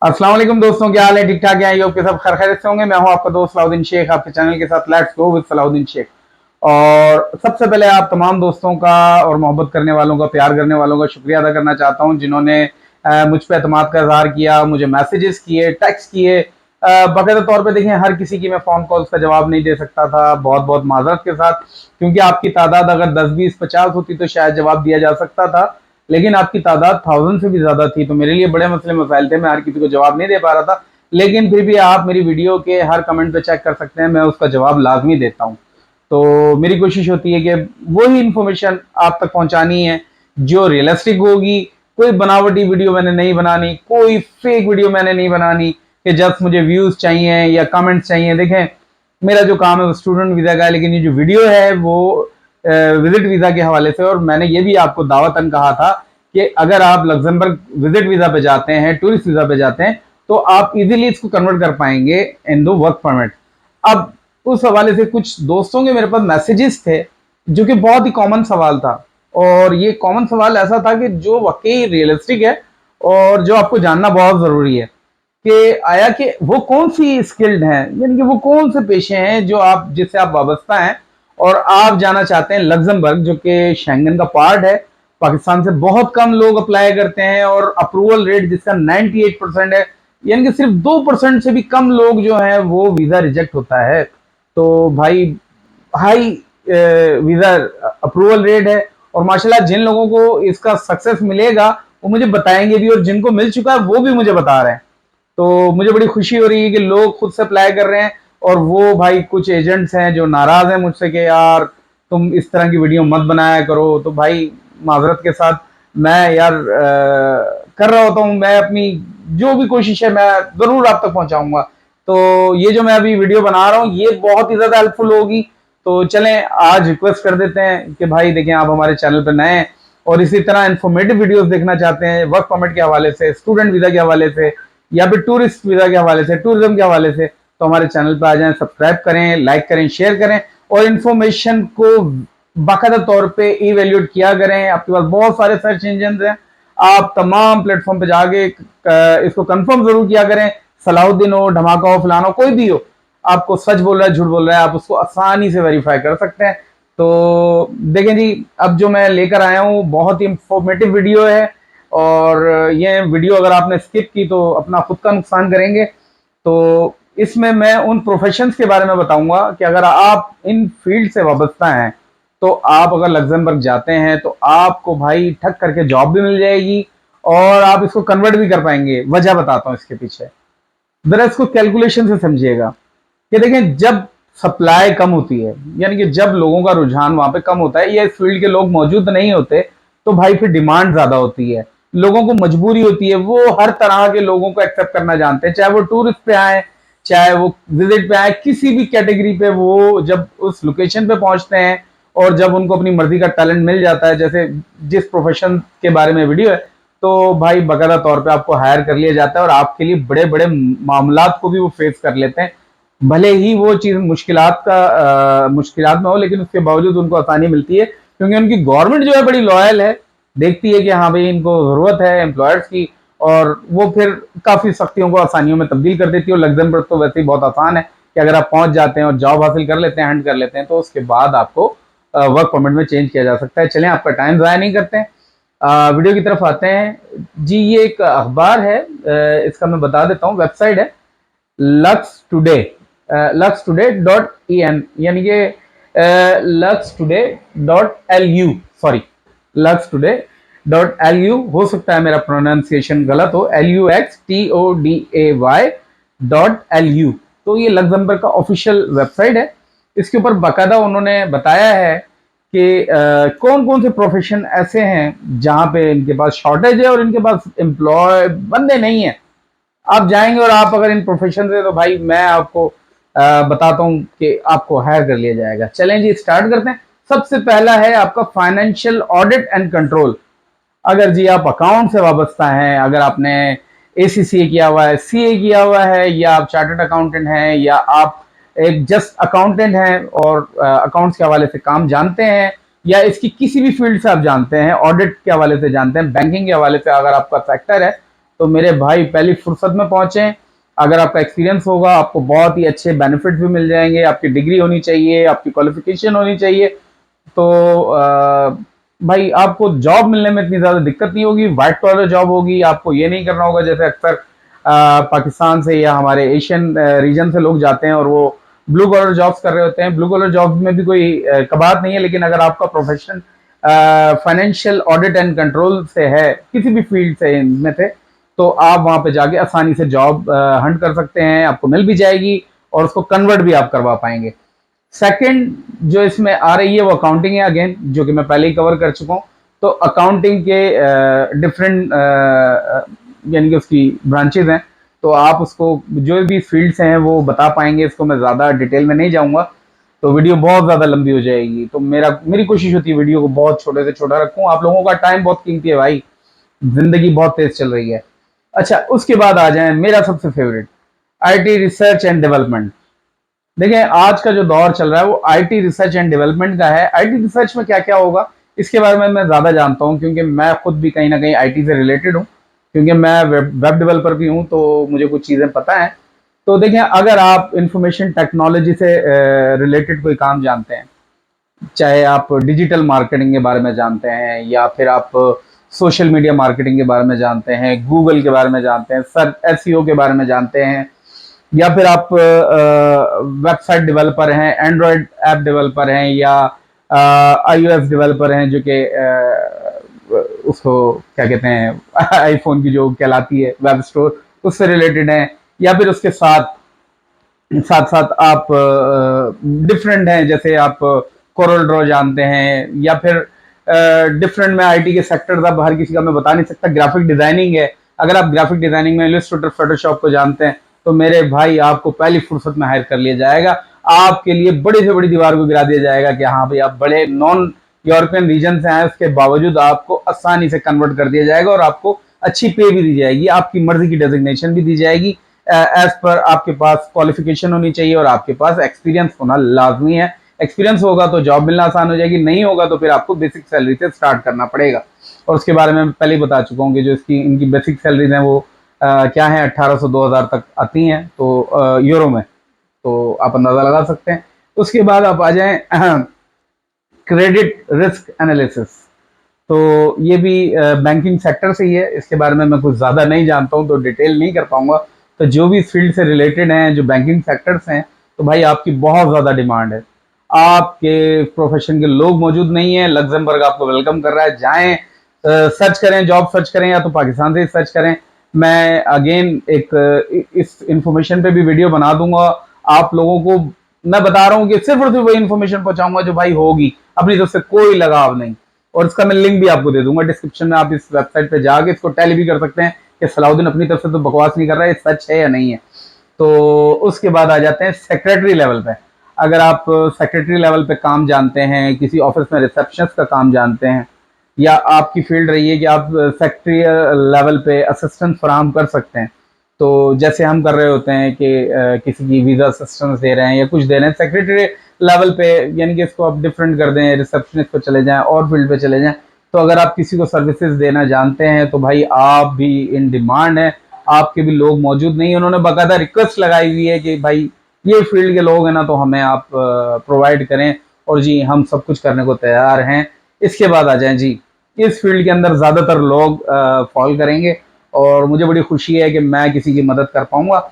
अस्सलाम वालेकुम दोस्तों, क्या हाल है? ठीक ठाक है? ये आपके सब खैरियत से होंगे। मैं हूं आपका दोस्त सलाउद्दीन शेख, आपके चैनल के साथ let's go with Salauddin Sheikh. और सबसे पहले आप तमाम दोस्तों का और मोहब्बत करने वालों का, प्यार करने वालों का शुक्रिया अदा करना चाहता हूं, जिन्होंने मुझ पर एतमाद का इजहार किया, मुझे मैसेजेस किए, टेक्स्ट किए। बाकायदा तौर पे देखें, हर किसी की मैं फ़ोन कॉल्स का जवाब नहीं दे सकता था, बहुत बहुत माजरत के साथ, क्योंकि आपकी तादाद अगर 10, 20, 50 होती तो शायद जवाब दिया जा सकता था, लेकिन आपकी तादाद 1000 से भी ज्यादा थी, तो मेरे लिए बड़े मसले मसाइल थे, मैं हर किसी को जवाब नहीं दे पा रहा था। लेकिन फिर भी आप मेरी वीडियो के हर कमेंट पे चेक कर सकते हैं, मैं उसका जवाब लाजमी देता हूँ। तो मेरी कोशिश होती है कि वही इंफॉर्मेशन आप तक पहुंचानी है जो रियलिस्टिक होगी। कोई बनावटी वीडियो मैंने नहीं बनानी, कोई फेक वीडियो मैंने नहीं बनानी कि जस्ट मुझे व्यूज चाहिए या कमेंट्स चाहिए। देखें, मेरा जो काम है वो स्टूडेंट वीजा का है, लेकिन ये जो वीडियो है वो विजिट वीजा के हवाले से। और मैंने ये भी आपको दावतन कहा था कि अगर आप लग्जमबर्ग विजिट वीजा पे जाते हैं, टूरिस्ट वीजा पे जाते हैं, तो आप इजीली इसको कन्वर्ट कर पाएंगे इन दो वर्क परमिट। अब उस हवाले से कुछ दोस्तों के मेरे पास मैसेजेस थे, जो कि बहुत ही कॉमन सवाल था, और ये कॉमन सवाल ऐसा था कि जो वाकई रियलिस्टिक है और जो आपको जानना बहुत जरूरी है कि आया कि वो कौन सी स्किल्ड हैं, यानी कि वो कौन से पेशे हैं जो आप जिससे आप वाबस्ता हैं और आप जाना चाहते हैं लग्जमबर्ग, जो कि शेंगन का पार्ट है। पाकिस्तान से बहुत कम लोग अप्लाई करते हैं और अप्रूवल रेट जिसका 98% है, यानी कि सिर्फ 2% से भी कम लोग जो हैं वो वीजा रिजेक्ट होता है। तो भाई, हाई वीजा अप्रूवल रेट है, और माशाल्लाह जिन लोगों को इसका सक्सेस मिलेगा वो मुझे बताएंगे भी, और जिनको मिल चुका है वो भी मुझे बता रहे हैं। तो मुझे बड़ी खुशी हो रही है कि लोग खुद से अप्लाई कर रहे हैं। और वो भाई कुछ एजेंट्स हैं जो नाराज हैं मुझसे कि यार तुम इस तरह की वीडियो मत बनाया करो, तो भाई माजरत के साथ मैं यार कर रहा होता हूँ, मैं अपनी जो भी कोशिश है मैं जरूर आप तक पहुंचाऊंगा। तो ये जो मैं अभी वीडियो बना रहा हूँ ये बहुत ही ज्यादा हेल्पफुल होगी। तो चलें, आज रिक्वेस्ट कर देते हैं कि भाई देखें, आप हमारे चैनल पर नए हैं और इसी तरह इन्फॉर्मेटिव वीडियोस देखना चाहते हैं वर्क परमिट के हवाले से, स्टूडेंट वीजा के हवाले से, या फिर टूरिस्ट वीजा के हवाले से, टूरिज्म के हवाले से, तो हमारे चैनल पर आ जाएं, सब्सक्राइब करें, लाइक करें, शेयर करें, और इन्फॉर्मेशन को बाकायदा तौर पे इवेल्यूएट किया करें। आपके पास बहुत सारे सर्च इंजन हैं, आप तमाम प्लेटफॉर्म पे जाके इसको कंफर्म जरूर किया करें। सलाउद्दीन हो, धमाका हो, फलाना हो, कोई भी हो, आपको सच बोल रहा है झूठ बोल रहा है, आप उसको आसानी से वेरीफाई कर सकते हैं। तो देखें जी, अब जो मैं लेकर आया हूँ बहुत ही इंफॉर्मेटिव वीडियो है, और ये वीडियो अगर आपने स्किप की तो अपना खुद का नुकसान करेंगे। तो इसमें मैं उन प्रोफेशंस के बारे में बताऊंगा कि अगर आप इन फील्ड से वाबस्ता हैं तो आप अगर लग्जमबर्ग जाते हैं तो आपको भाई ठक करके जॉब भी मिल जाएगी, और आप इसको कन्वर्ट भी कर पाएंगे। वजह बताता हूँ इसके पीछे, जरा इसको कैलकुलेशन से समझिएगा कि देखें, जब सप्लाई कम होती है, यानी कि जब लोगों का रुझान वहां पे कम होता है या इस फील्ड के लोग मौजूद नहीं होते, तो भाई फिर डिमांड ज्यादा होती है, लोगों को मजबूरी होती है, वो हर तरह के लोगों को एक्सेप्ट करना जानते हैं, चाहे वो टूरिस्ट पे आए, चाहे वो विजिट पे आए, किसी भी कैटेगरी पे। वो जब उस लोकेशन पे पहुंचते हैं और जब उनको अपनी मर्जी का टैलेंट मिल जाता है, जैसे जिस प्रोफेशन के बारे में वीडियो है, तो भाई बाकायदा तौर पे आपको हायर कर लिया जाता है और आपके लिए बड़े बड़े मामलात को भी वो फेस कर लेते हैं। भले ही वो चीज मुश्किलात में हो, लेकिन उसके बावजूद उनको आसानी मिलती है, क्योंकि उनकी गवर्नमेंट जो है बड़ी लॉयल है, देखती है कि हाँ भाई इनको जरूरत है एम्प्लॉयर्स की, और वो फिर काफी सख्तियों को आसानियों में तब्दील कर देती है। और लग्जमबर्ग तो वैसे ही बहुत आसान है कि अगर आप पहुंच जाते हैं और जॉब हासिल कर लेते हैं, हैंड कर लेते हैं, तो उसके बाद आपको वर्क परमिट में चेंज किया जा सकता है। चलें, आपका टाइम ज़ाया नहीं करते हैं, वीडियो की तरफ आते हैं जी। ये एक अखबार है, इसका मैं बता देता हूँ, वेबसाइट है लक्स टुडे, luxtoday.en, यानी कि luxtoday.lu, सॉरी, luxtoday.lu, हो सकता है मेरा प्रोनाउंसिएशन गलत हो, luxtoday.lu। तो ये लग्जमबर्ग का ऑफिशियल वेबसाइट है। इसके ऊपर बाकायदा उन्होंने बताया है कि कौन कौन से प्रोफेशन ऐसे हैं जहां पे इनके पास शॉर्टेज है और इनके पास एम्प्लॉय बंदे नहीं है। आप जाएंगे और आप अगर इन प्रोफेशन से, तो भाई मैं आपको बताता हूं कि आपको हायर कर लिया जाएगा। चलें जी, स्टार्ट करते हैं। सबसे पहला है आपका फाइनेंशियल ऑडिट एंड कंट्रोल। अगर जी आप अकाउंट से वाबस्ता हैं, अगर आपने ACCA किया हुआ है, CA किया हुआ है, या आप चार्टर्ड अकाउंटेंट हैं, या आप एक जस्ट अकाउंटेंट हैं और अकाउंट्स के हवाले से काम जानते हैं, या इसकी किसी भी फील्ड से आप जानते हैं, ऑडिट के हवाले से जानते हैं, बैंकिंग के हवाले से अगर आपका सेक्टर है, तो मेरे भाई पहली फुर्सत में पहुंचे। अगर आपका एक्सपीरियंस होगा आपको बहुत ही अच्छे बेनिफिट भी मिल जाएंगे। आपकी डिग्री होनी चाहिए, आपकी क्वालिफिकेशन होनी चाहिए। तो भाई आपको जॉब मिलने में इतनी ज्यादा दिक्कत नहीं होगी, व्हाइट कॉलर जॉब होगी। आपको ये नहीं करना होगा जैसे अक्सर पाकिस्तान से या हमारे एशियन रीजन से लोग जाते हैं और वो ब्लू कॉलर जॉब्स कर रहे होते हैं। ब्लू कॉलर जॉब्स में भी कोई कबात नहीं है, लेकिन अगर आपका profession financial audit and control से है, किसी भी फील्ड से इनमें से, तो आप वहां पे जाके आसानी से जॉब हंट कर सकते हैं, आपको मिल भी जाएगी और उसको कन्वर्ट भी आप करवा पाएंगे। सेकंड जो इसमें आ रही है वो अकाउंटिंग है, अगेन जो कि मैं पहले ही कवर कर चुका हूँ। तो अकाउंटिंग के डिफरेंट यानी कि उसकी ब्रांचेज हैं, तो आप उसको जो भी फील्ड्स हैं वो बता पाएंगे। इसको मैं ज़्यादा डिटेल में नहीं जाऊँगा, तो वीडियो बहुत ज़्यादा लंबी हो जाएगी। तो मेरी कोशिश होती है वीडियो को बहुत छोटे से छोटा रखूँ। आप लोगों का टाइम बहुत कीमती है भाई, जिंदगी बहुत तेज चल रही है। अच्छा, उसके बाद आ जाए मेरा सबसे favourite, IT research and development. देखिए आज का जो दौर चल रहा है वो आईटी रिसर्च एंड डेवलपमेंट का है। आईटी रिसर्च में क्या क्या होगा इसके बारे में मैं ज्यादा जानता हूँ, क्योंकि मैं खुद भी कहीं ना कहीं आईटी से रिलेटेड हूँ, क्योंकि मैं वेब डेवलपर भी हूँ, तो मुझे कुछ चीजें पता है। तो देखिए अगर आप इंफॉर्मेशन टेक्नोलॉजी से रिलेटेड कोई काम जानते हैं, चाहे आप डिजिटल मार्केटिंग के बारे में जानते हैं या फिर आप सोशल मीडिया मार्केटिंग के बारे में जानते हैं, गूगल के बारे में जानते हैं, सर्च एसईओ के बारे में जानते हैं, या फिर आप वेबसाइट डेवलपर हैं, एंड्रॉयड ऐप डेवलपर हैं, या आईओएस डेवलपर हैं, जो कि उसको क्या कहते हैं आईफोन की जो कहलाती है वेब स्टोर, उससे रिलेटेड हैं, या फिर उसके साथ साथ साथ आप डिफरेंट हैं, जैसे आप कोरल ड्रॉ जानते हैं, या फिर डिफरेंट में आईटी के सेक्टर अब हर किसी का मैं बता नहीं सकता। ग्राफिक डिजाइनिंग है, अगर आप ग्राफिक डिजाइनिंग में इलस्ट्रेटर फोटोशॉप को जानते हैं तो मेरे भाई आपको पहली फुर्सत में हायर कर लिया जाएगा। आपके लिए बड़ी से बड़ी दीवार को गिरा दिया जाएगा कि हाँ भाई आप बड़े नॉन यूरोपियन रीजन से आए, उसके बावजूद आपको आसानी से कन्वर्ट कर दिया जाएगा और आपको अच्छी पे भी दी जाएगी, आपकी मर्जी की डेजिग्नेशन भी दी जाएगी। एज पर आपके पास क्वालिफिकेशन होनी चाहिए और आपके पास एक्सपीरियंस होना लाजमी है। एक्सपीरियंस होगा तो जॉब मिलना आसान हो जाएगी, नहीं होगा तो फिर आपको बेसिक सैलरी से स्टार्ट करना पड़ेगा। और उसके बारे में पहले ही बता चुका हूँ कि जो इनकी बेसिक सैलरीज हैं वो क्या है, 1800 2000 तक आती हैं, तो यूरो में, तो आप अंदाजा लगा सकते हैं। उसके बाद आप आ जाएं क्रेडिट रिस्क एनालिसिस। तो ये भी बैंकिंग सेक्टर से ही है, इसके बारे में मैं कुछ ज़्यादा नहीं जानता हूँ तो डिटेल नहीं कर पाऊंगा। तो जो भी इस फील्ड से रिलेटेड हैं, जो बैंकिंग सेक्टर्स हैं, तो भाई आपकी बहुत ज़्यादा डिमांड है। आपके प्रोफेशन के लोग मौजूद नहीं है, लग्जमबर्ग आपको वेलकम कर रहा है, जाएं सर्च करें, जॉब सर्च करें, या तो पाकिस्तान से सर्च करें। मैं अगेन इस इंफॉर्मेशन पे भी वीडियो बना दूंगा। आप लोगों को मैं बता रहा हूँ कि सिर्फ और सिर्फ वही इंफॉर्मेशन पहुंचाऊंगा जो भाई होगी, अपनी तरफ से कोई लगाव नहीं। और इसका मैं लिंक भी आपको दे दूंगा डिस्क्रिप्शन में, आप इस वेबसाइट पे जाके इसको टैली भी कर सकते हैं कि सलाउद्दीन अपनी तरफ से तो बकवास नहीं कर रहा है, ये सच है या नहीं है। तो उसके बाद आ जाते हैं सेक्रेटरी लेवल पे। अगर आप सेक्रेटरी लेवल पे काम जानते हैं, किसी ऑफिस में रिसेप्शनिस्ट का काम जानते हैं, या आपकी फील्ड रही है कि आप सेक्रेटरी लेवल पे असिस्टेंस फराहम कर सकते हैं, तो जैसे हम कर रहे होते हैं कि किसी की वीज़ा असिस्टेंस दे रहे हैं या कुछ दे रहे हैं सेक्रेटरी लेवल पे, यानी कि इसको आप डिफरेंट कर दें, रिसेप्शनिस्ट पे चले जाएं और फील्ड पे चले जाएं। तो अगर आप किसी को सर्विसेज देना जानते हैं तो भाई आप भी इन डिमांड है, आपके भी लोग मौजूद नहीं है। उन्होंने बाकायदा रिक्वेस्ट लगाई हुई है कि भाई ये फील्ड के लोग हैं ना, तो हमें आप प्रोवाइड करें, और जी हम सब कुछ करने को तैयार हैं। इसके बाद आ जाएं जी, इस फील्ड के अंदर ज़्यादातर लोग फॉल करेंगे और मुझे बड़ी खुशी है कि मैं किसी की मदद कर पाऊंगा।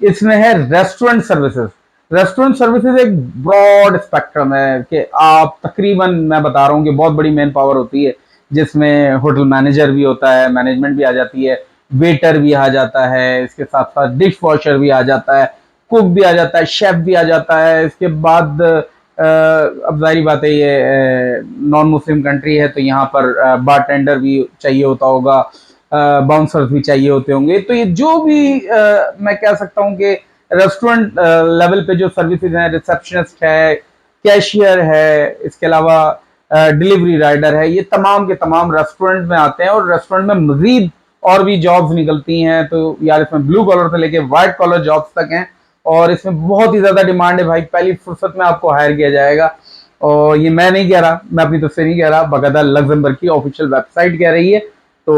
इसमें है रेस्टोरेंट सर्विसेज। रेस्टोरेंट सर्विसेज एक ब्रॉड स्पेक्ट्रम है कि आप तकरीबन, मैं बता रहा हूँ कि बहुत बड़ी मैन पावर होती है, जिसमें होटल मैनेजर भी होता है, मैनेजमेंट भी आ जाती है, वेटर भी आ जाता है, इसके साथ साथ डिश वॉशर भी आ जाता है, कुक भी आ जाता है, शेफ भी आ जाता है। इसके बाद अब जाहिर बात है ये नॉन मुस्लिम कंट्री है, तो यहाँ पर बारटेंडर भी चाहिए होता होगा, बाउंसर्स भी चाहिए होते होंगे। तो ये जो भी मैं कह सकता हूँ कि रेस्टोरेंट लेवल पे जो सर्विसेज हैं, रिसेप्शनिस्ट है, कैशियर है, इसके अलावा डिलीवरी राइडर है, ये तमाम के तमाम रेस्टोरेंट में आते हैं। और रेस्टोरेंट में मजीद और भी जॉब्स निकलती हैं, तो यार इसमें ब्लू कॉलर से लेके व्हाइट कॉलर जॉब्स तक हैं, और इसमें बहुत ही ज्यादा डिमांड है भाई। पहली फुर्सत में आपको हायर किया जाएगा, और ये मैं नहीं कह रहा, मैं अपनी तरफ से नहीं कह रहा, बाकायदा लग्जमबर्ग की ऑफिशियल वेबसाइट कह रही है। तो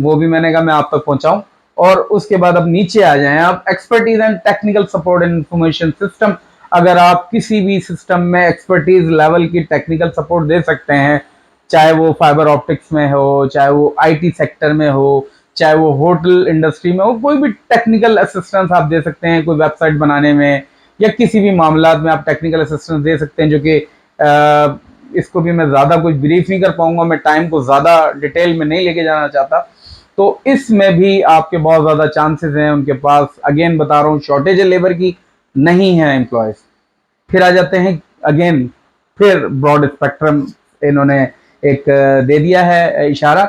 वो भी मैंने कहा मैं आप तक पहुंचाऊं। और उसके बाद अब नीचे आ जाएं आप, expertise and technical support in information system. अगर आप किसी भी सिस्टम में एक्सपर्टीज लेवल की टेक्निकल सपोर्ट दे सकते हैं, चाहे वो फाइबर ऑप्टिक्स में हो, चाहे वो आईटी सेक्टर में हो, चाहे वो होटल इंडस्ट्री में हो, कोई भी टेक्निकल असिस्टेंस आप दे सकते हैं, कोई वेबसाइट बनाने में या किसी भी मामला में आप टेक्निकल असिस्टेंस दे सकते हैं, जो कि इसको भी मैं ज़्यादा कुछ ब्रीफ नहीं कर पाऊंगा, मैं टाइम को ज़्यादा डिटेल में नहीं लेके जाना चाहता। तो इसमें भी आपके बहुत ज़्यादा चांसेस हैं, उनके पास अगेन बता रहा हूँ शॉर्टेज है लेबर की, नहीं है एम्प्लॉयज़। फिर आ जाते हैं अगेन, फिर ब्रॉड स्पेक्ट्रम इन्होंने एक दे दिया है इशारा,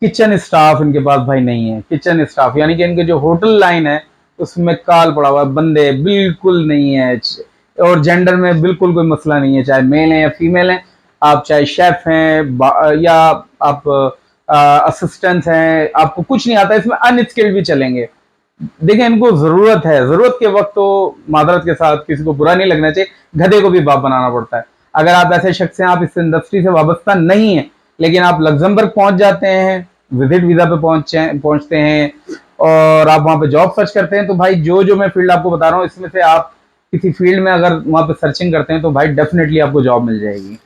किचन स्टाफ इनके पास भाई नहीं है। किचन स्टाफ यानी कि इनके जो होटल लाइन है उसमें काल पड़ा हुआ, बंदे बिल्कुल नहीं है। और जेंडर में बिल्कुल कोई मसला नहीं है, चाहे मेल हैं या फीमेल हैं, आप चाहे शेफ हैं या आप असिस्टेंट्स हैं, आपको कुछ नहीं आता, इसमें अनस्किल्ड भी चलेंगे। देखिए इनको जरूरत है, जरूरत के वक्त तो मादरत के साथ किसी को बुरा नहीं लगना चाहिए, गधे को भी बाप बनाना पड़ता है। अगर आप ऐसे शख्स हैं, आप इस इंडस्ट्री से वाबस्ता नहीं है, लेकिन आप लग्जमबर्ग पहुंच जाते हैं, विजिट वीजा पे पहुंचते हैं और आप वहां पे जॉब सर्च करते हैं, तो भाई जो जो मैं फील्ड आपको बता रहा हूँ इसमें से आप किसी फील्ड में अगर वहां पे सर्चिंग करते हैं तो भाई डेफिनेटली आपको जॉब मिल जाएगी।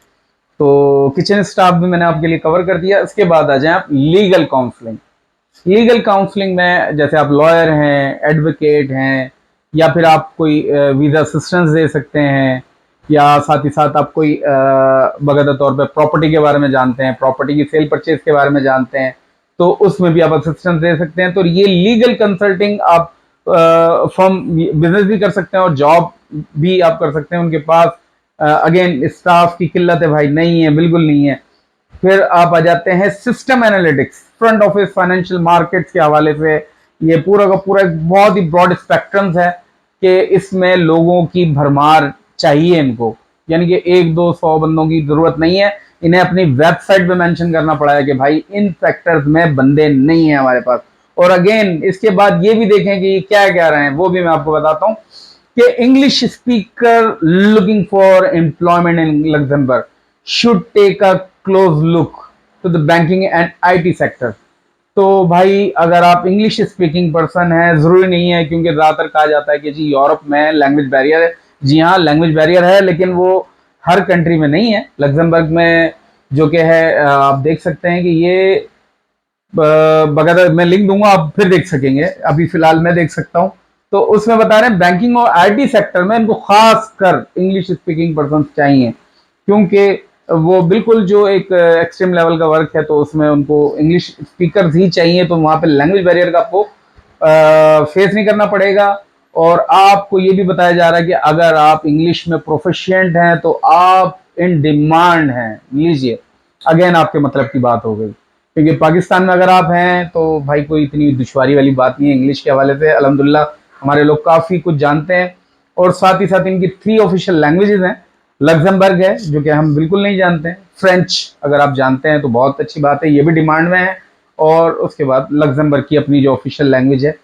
तो किचन स्टाफ भी मैंने आपके लिए कवर कर दिया। इसके बाद आ जाए आप लीगल काउंसलिंग। लीगल काउंसलिंग में जैसे आप लॉयर हैं, एडवोकेट हैं, या फिर आप कोई वीज़ा असिस्टेंस दे सकते हैं, या साथ ही साथ आप कोई बकायदा तौर पे प्रॉपर्टी के बारे में जानते हैं, प्रॉपर्टी की सेल परचेज के बारे में जानते हैं, तो उसमें भी आप असिस्टेंस दे सकते हैं। तो ये लीगल कंसल्टिंग आप फर्म बिजनेस भी कर सकते हैं और जॉब भी आप कर सकते हैं। उनके पास अगेन स्टाफ की किल्लत है भाई, नहीं है, बिल्कुल नहीं है। फिर आप आ जाते हैं system analytics, front office, financial markets के हवाले से। ये पूरा का पूरा एक बहुत ही ब्रॉड स्पेक्ट्रम है कि इसमें लोगों की भरमार चाहिए इनको, यानी कि 100-200 बंदों की जरूरत नहीं है। इन्हें अपनी वेबसाइट पे मेंशन करना पड़ा है कि भाई इन सेक्टर्स में बंदे नहीं है हमारे पास। और अगेन इसके बाद ये भी देखें कि क्या कह रहे हैं, वो भी मैं आपको बताता हूं कि English speaker looking for employment in Luxembourg should take a close look to the banking and IT sector. तो भाई अगर आप इंग्लिश स्पीकिंग पर्सन है, जरूरी नहीं है, क्योंकि ज्यादातर कहा जाता है कि जी यूरोप में लैंग्वेज बैरियर है। जी हाँ, लैंग्वेज बैरियर है, लेकिन वो हर कंट्री में नहीं है। लग्जमबर्ग में जो कि है, आप देख सकते हैं कि ये बगैर मैं लिंक दूंगा, आप फिर देख सकेंगे, अभी फिलहाल मैं देख सकता हूं। तो उसमें बता रहे हैं बैंकिंग और आईटी सेक्टर में इनको खास कर इंग्लिश स्पीकिंग पर्सन चाहिए, क्योंकि वो बिल्कुल जो एक एक्सट्रीम लेवल का वर्क है, तो उसमें उनको इंग्लिश स्पीकर ही चाहिए। तो वहां पे लैंग्वेज बैरियर का आपको फेस नहीं करना पड़ेगा। और आपको ये भी बताया जा रहा है कि अगर आप इंग्लिश में प्रोफिशिएंट हैं तो आप इन डिमांड हैं। लीजिए, अगेन आपके मतलब की बात हो गई, क्योंकि पाकिस्तान में अगर आप हैं तो भाई कोई इतनी दुश्वारी वाली बात नहीं है। इंग्लिश के हवाले से अल्हम्दुलिल्लाह हमारे लोग काफ़ी कुछ जानते हैं। और साथ ही साथ इनकी 3 ऑफिशियल लैंग्वेजेस हैं। लग्जमबर्ग है जो कि हम बिल्कुल नहीं जानते हैं, फ्रेंच अगर आप जानते हैं तो बहुत अच्छी बात है, ये भी डिमांड में है। और उसके बाद लग्जमबर्ग की अपनी जो ऑफिशियल लैंग्वेज है,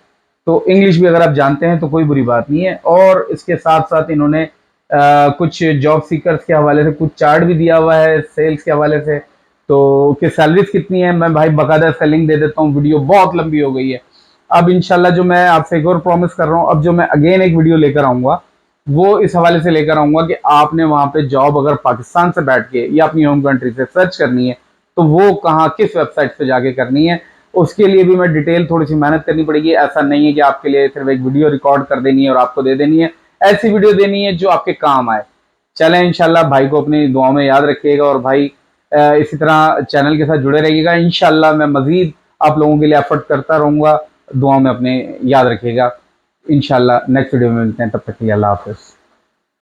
तो इंग्लिश भी अगर आप जानते हैं तो कोई बुरी बात नहीं है। और इसके साथ साथ इन्होंने कुछ जॉब सीकर्स के हवाले से कुछ चार्ट भी दिया हुआ है सेल्स के हवाले से, तो कि सैलरीज कितनी है, मैं भाई बाकायदा इसका लिंक दे देता हूँ। वीडियो बहुत लंबी हो गई है। अब इंशाल्लाह जो मैं आपसे एक और प्रॉमिस कर रहा हूँ, अब जो मैं अगेन एक वीडियो लेकर आऊँगा वो इस हवाले से लेकर आऊँगा कि आपने वहाँ पे जॉब अगर पाकिस्तान से बैठ के या अपनी होम कंट्री से सर्च करनी है तो वो कहाँ, किस वेबसाइट पे जाके करनी है। उसके लिए भी मैं डिटेल थोड़ी सी मेहनत करनी पड़ेगी। ऐसा नहीं है कि आपके लिए सिर्फ एक वीडियो रिकॉर्ड कर देनी है और आपको दे देनी है, ऐसी वीडियो देनी है जो आपके काम आए। चलें, इंशाल्लाह भाई को अपनी दुआओं में याद रखिएगा और भाई इसी तरह चैनल के साथ जुड़े रहिएगा। इंशाल्लाह मैं मजीद आप लोगों के लिए एफर्ट करता रहूँगा, दुआओं में अपने याद रखिएगा। इंशाल्लाह नेक्स्ट वीडियो में मिलते हैं, तब तक के लिए अल्लाह हाफिज़।